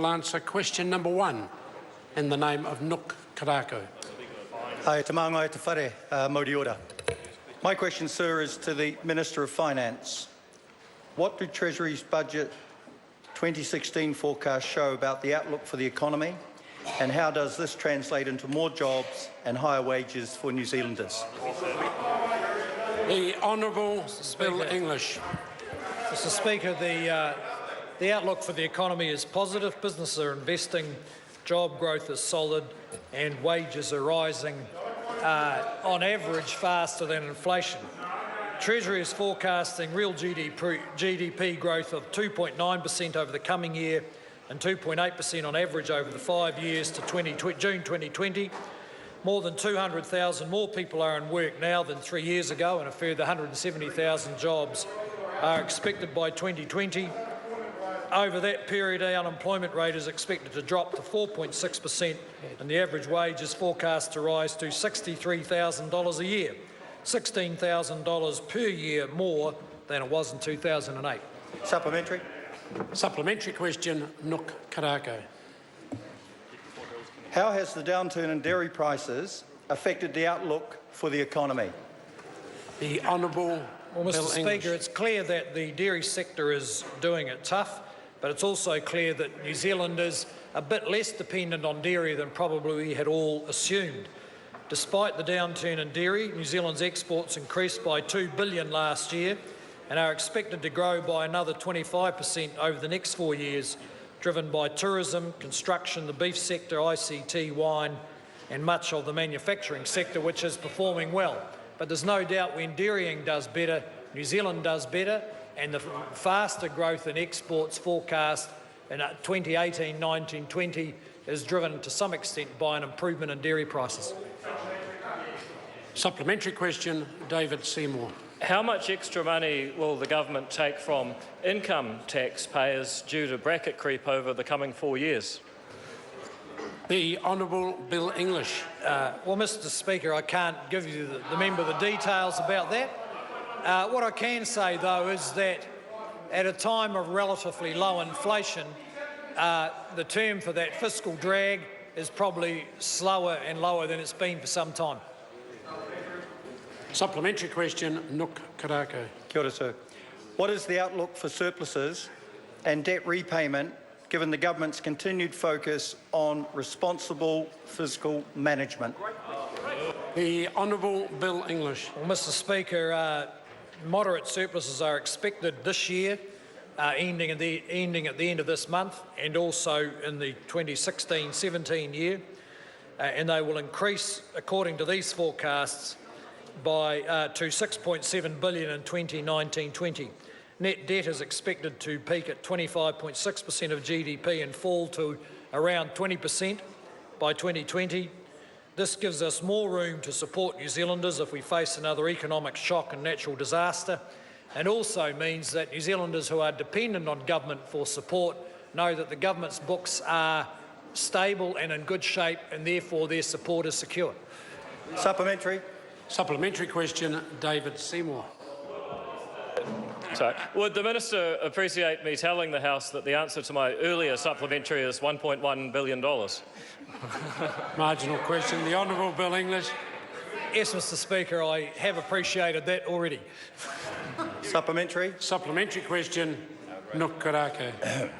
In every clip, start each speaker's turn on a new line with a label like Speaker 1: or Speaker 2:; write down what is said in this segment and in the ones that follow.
Speaker 1: will answer question number 1 in the name of Nuk Korako.
Speaker 2: Te maunga e te whare, Māori ora. My question, sir, is to the Minister of Finance. What do Treasury's budget 2016 forecast show about the outlook for the economy, and how does this translate into more jobs and higher wages for New Zealanders?
Speaker 1: The Honourable Bill English.
Speaker 3: Mr Speaker, the outlook for the economy is positive. Businesses are investing, job growth is solid, and wages are rising on average faster than inflation. Treasury is forecasting real GDP growth of 2.9% over the coming year and 2.8% on average over the 5 years to June 2020. More than 200,000 more people are in work now than 3 years ago, and a further 170,000 jobs are expected by 2020. Over that period, our unemployment rate is expected to drop to 4.6%, and the average wage is forecast to rise to $63,000 a year, $16,000 per year more than it was in 2008.
Speaker 2: Supplementary.
Speaker 1: Supplementary question, Nuk Korako.
Speaker 2: How has the downturn in dairy prices affected the outlook for the economy?
Speaker 1: The Honourable
Speaker 3: Well, Mr
Speaker 1: Bill
Speaker 3: Speaker,
Speaker 1: English.
Speaker 3: it's clear that the dairy sector is doing it tough, but it's also clear that New Zealanders are a bit less dependent on dairy than probably we had all assumed. Despite the downturn in dairy, New Zealand's exports increased by $2 billion last year and are expected to grow by another 25% over the next 4 years, driven by tourism, construction, the beef sector, ICT, wine, and much of the manufacturing sector, which is performing well. But there's no doubt when dairying does better, New Zealand does better, and the faster growth in exports forecast in 2018, 19, 20 is driven to some extent by an improvement in dairy prices.
Speaker 1: Supplementary question, David Seymour.
Speaker 4: How much extra money will the government take from income taxpayers due to bracket creep over the coming 4 years?
Speaker 1: The Honourable Bill English.
Speaker 3: Well, Mr Speaker, I can't give you the member the details about that. What I can say, though, is that at a time of relatively low inflation, the term for that fiscal drag is probably slower and lower than it's been for some time.
Speaker 1: Supplementary question, Nuk Korako.
Speaker 2: Kia ora, sir. What is the outlook for surpluses and debt repayment, given the government's continued focus on responsible fiscal management?
Speaker 1: The Honourable Bill English.
Speaker 3: Well, Mr Speaker, moderate surpluses are expected this year, ending at the end of this month, and also in the 2016-17 year, and they will increase, according to these forecasts, by to $6.7 billion in 2019-20. Net debt is expected to peak at 25.6% of GDP and fall to around 20% by 2020. This gives us more room to support New Zealanders if we face another economic shock and natural disaster, and also means that New Zealanders who are dependent on government for support know that the government's books are stable and in good shape, and therefore their support is secure.
Speaker 2: Supplementary.
Speaker 1: Supplementary question, David Seymour.
Speaker 4: Sorry. Would the Minister appreciate me telling the House that the answer to my earlier supplementary is $1.1 billion?
Speaker 1: Marginal question, the Honourable Bill English.
Speaker 3: Yes, Mr Speaker, I have appreciated that already.
Speaker 2: Supplementary.
Speaker 1: Supplementary question, Nuk Korako.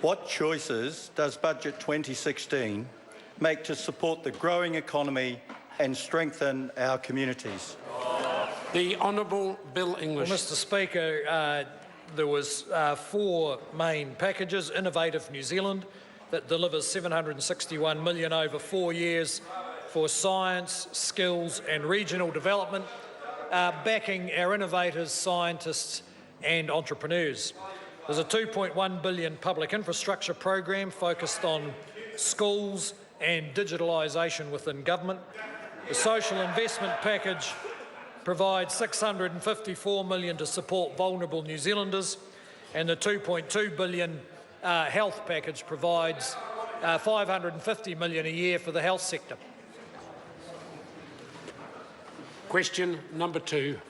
Speaker 2: What choices does Budget 2016 make to support the growing economy and strengthen our communities?
Speaker 1: The Honourable Bill English.
Speaker 3: Well, Mr Speaker, there was 4 main packages. Innovative New Zealand, that delivers $761 million over 4 years for science, skills and regional development, backing our innovators, scientists and entrepreneurs. There's a $2.1 billion public infrastructure program focused on schools and digitalisation within government. The social investment package provides $654 million to support vulnerable New Zealanders, and the $2.2 billion health package provides $550 million a year for the health sector.
Speaker 1: Question number 2